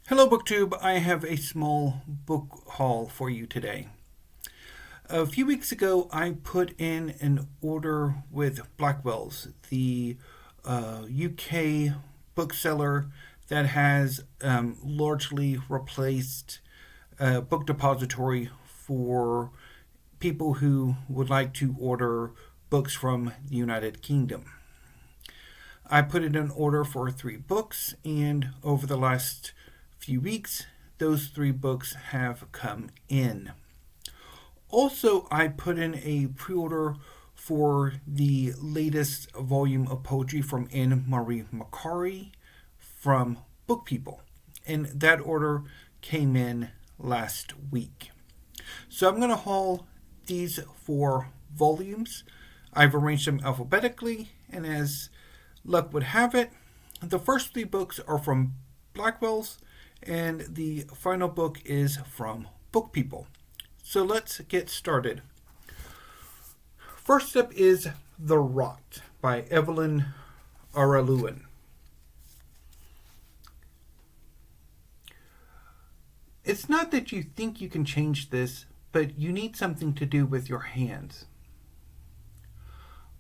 Hello, BookTube. I have a small book haul for you today. A few weeks ago, I put in an order with Blackwell's, the UK bookseller that has largely replaced a book depository for people who would like to order books from the United Kingdom. I put in an order for 3 books, and over the last few weeks, those 3 books have come in. Also, I put in a pre-order for the latest volume of poetry from Anne-Marie Macari from Book People, and that order came in last week. So I'm going to haul these 4 volumes. I've arranged them alphabetically, and as luck would have it, the first 3 books are from Blackwell's, and the final book is from Book People. So let's get started. First up is The Rot by Evelyn Araluen. It's not that you think you can change this, but you need something to do with your hands.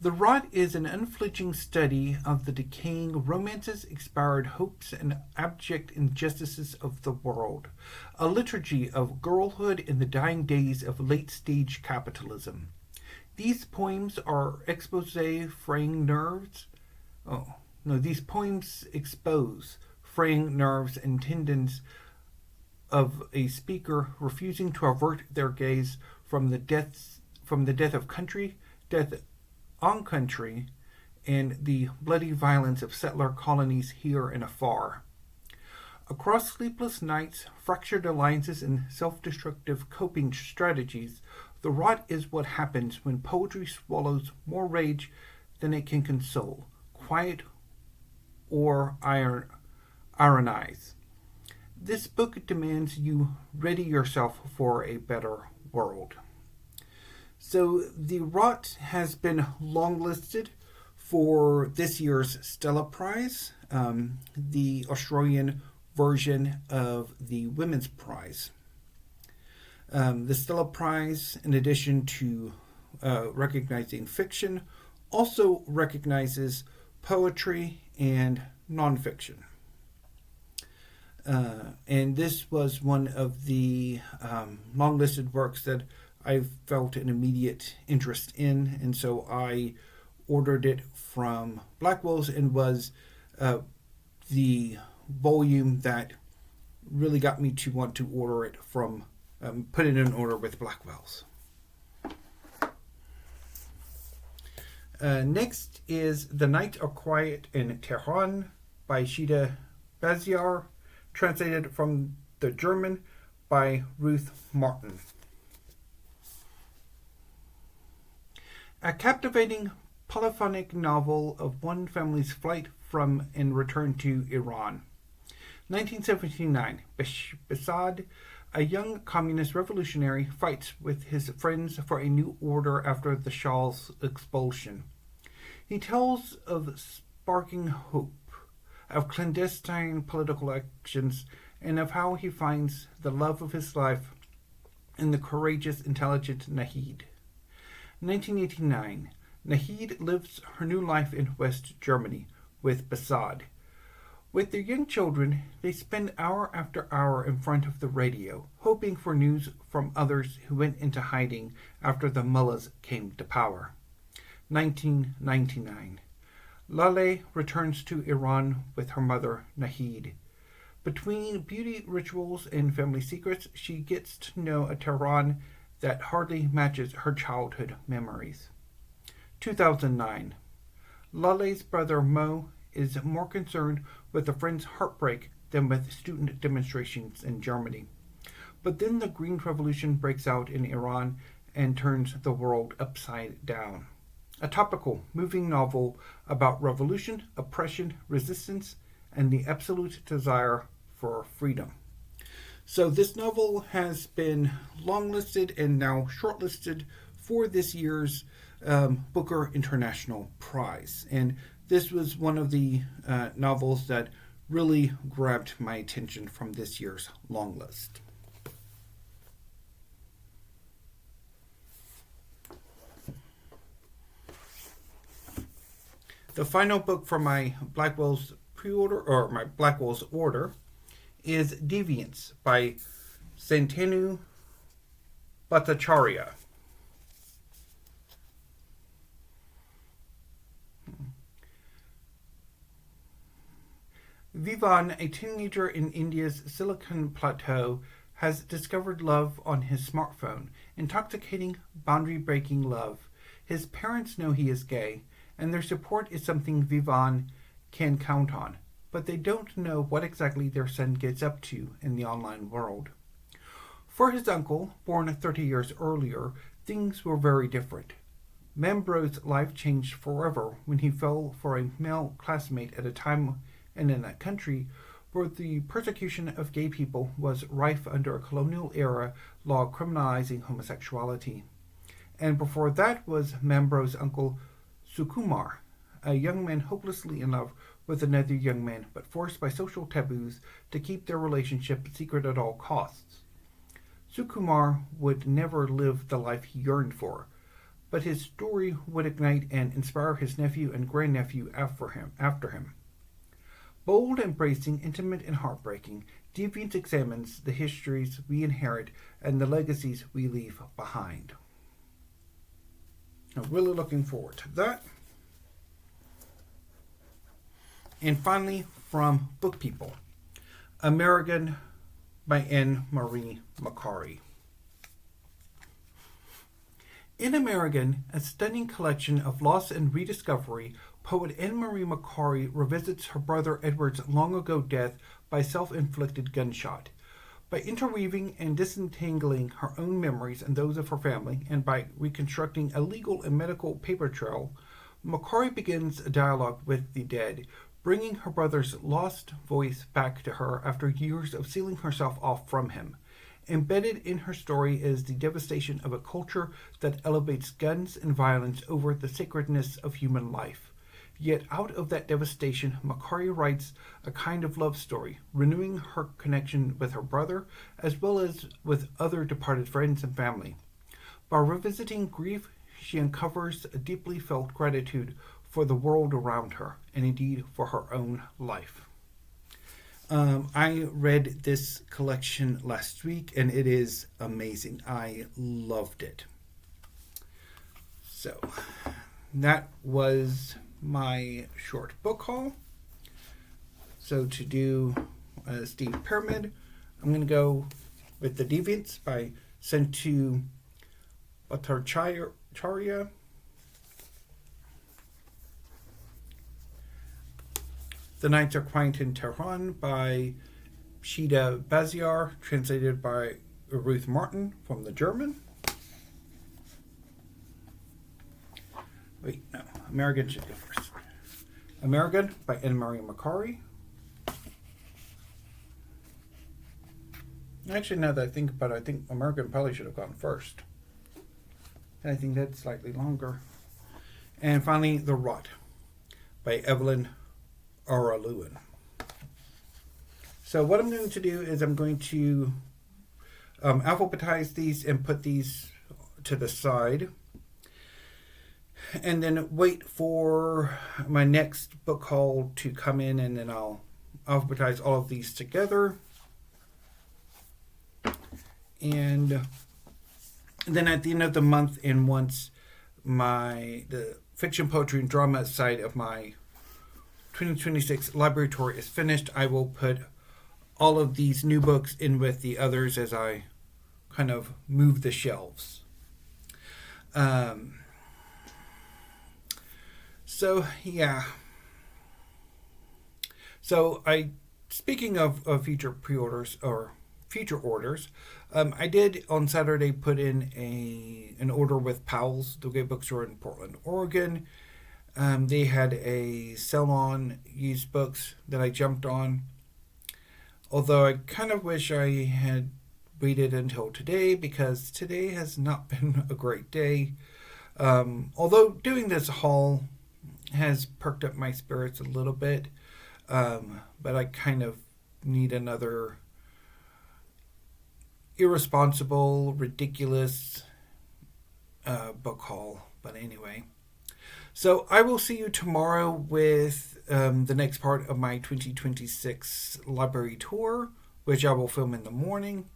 The Rot is an unflinching study of the decaying romances, expired hopes, and abject injustices of the world, a liturgy of girlhood in the dying days of late-stage capitalism. These poems are these poems expose fraying nerves and tendons of a speaker refusing to avert their gaze from the death of country, death on country, and the bloody violence of settler colonies here and afar. Across sleepless nights, fractured alliances, and self-destructive coping strategies, the rot is what happens when poetry swallows more rage than it can console, quiet, or ironize. This book demands you ready yourself for a better world. So The Rot has been longlisted for this year's Stella Prize, the Australian version of the Women's Prize. The Stella Prize, in addition to recognizing fiction, also recognizes poetry and nonfiction. And this was one of the long-listed works that I felt an immediate interest in, and so I ordered it from Blackwell's, and was the volume that really got me to want to order it from, put it in an order with Blackwell's. Next is The Night of Quiet in Tehran by Shida Bazyar, translated from the German by Ruth Martin. A captivating polyphonic novel of one family's flight from and return to Iran. 1979, Behzad, a young communist revolutionary, fights with his friends for a new order after the Shah's expulsion. He tells of sparking hope, of clandestine political actions, and of how he finds the love of his life in the courageous, intelligent Nahid. 1989, Nahid lives her new life in West Germany with Behzad. With their young children, they spend hour after hour in front of the radio, hoping for news from others who went into hiding after the mullahs came to power. 1999, Laleh returns to Iran with her mother, Nahid. Between beauty rituals and family secrets, she gets to know a Tehran that hardly matches her childhood memories. 2009. Laleh's brother Mo is more concerned with a friend's heartbreak than with student demonstrations in Germany. But then the Green Revolution breaks out in Iran and turns the world upside down. A topical, moving novel about revolution, oppression, resistance, and the absolute desire for freedom. So this novel has been longlisted and now shortlisted for this year's Booker International Prize. And this was one of the novels that really grabbed my attention from this year's long list. The final book from my Blackwell's Blackwell's order is Deviants by Santanu Bhattacharya. Vivan, a teenager in India's Silicon Plateau, has discovered love on his smartphone. Intoxicating, boundary-breaking love. His parents know he is gay, and their support is something Vivan can count on. But they don't know what exactly their son gets up to in the online world. For his uncle, born 30 years earlier, things were very different. Membro's life changed forever when he fell for a male classmate at a time and in a country where the persecution of gay people was rife under a colonial-era law criminalizing homosexuality. And before that was Membro's uncle Sukumar, a young man hopelessly in love with another young man, but forced by social taboos to keep their relationship secret at all costs. Sukumar would never live the life he yearned for, but his story would ignite and inspire his nephew and grandnephew after him. Bold, embracing, intimate, and heartbreaking, Deviants examines the histories we inherit and the legacies we leave behind. I'm really looking forward to that. And finally, from Book People, Amerigun by N. Marie Macari. In Amerigun, a stunning collection of loss and rediscovery, poet N. Marie Macari revisits her brother Edward's long-ago death by self-inflicted gunshot. By interweaving and disentangling her own memories and those of her family, and by reconstructing a legal and medical paper trail, Macari begins a dialogue with the dead, bringing her brother's lost voice back to her after years of sealing herself off from him. Embedded in her story is the devastation of a culture that elevates guns and violence over the sacredness of human life. Yet out of that devastation, Macari writes a kind of love story, renewing her connection with her brother, as well as with other departed friends and family. By revisiting grief, she uncovers a deeply felt gratitude for the world around her, and indeed for her own life. I read this collection last week, and it is amazing. I loved it. So, that was my short book haul. So, to do Steve Pyramid, I'm going to go with The Deviants by Santanu Bhattacharya. The Nights Are Quiet in Tehran by Shida Bazyar, translated by Ruth Martin from the German. Wait, no, Amerigun should go first. Amerigun by N. Marie Macari. Actually, now that I think about it, I think Amerigun probably should have gone first. And I think that's slightly longer. And finally, The Rot by Evelyn Araluen. So what I'm going to do is I'm going to alphabetize these and put these to the side, and then wait for my next book haul to come in, and then I'll alphabetize all of these together. And then at the end of the month, and once the fiction, poetry, and drama side of my 2026 library tour is finished, I will put all of these new books in with the others as I kind of move the shelves. So yeah. So speaking of future pre-orders or future orders, I did on Saturday put in an order with Powell's, the Gay Bookstore in Portland, Oregon. They had a sale on used books that I jumped on. Although I kind of wish I had waited until today, because today has not been a great day. Although doing this haul has perked up my spirits a little bit. but I kind of need another irresponsible, ridiculous book haul. But anyway, so I will see you tomorrow with the next part of my 2026 library tour, which I will film in the morning.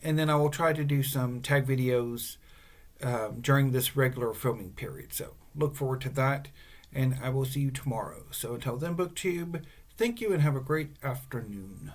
And then I will try to do some tag videos during this regular filming period. So look forward to that. And I will see you tomorrow. So until then, BookTube, thank you and have a great afternoon.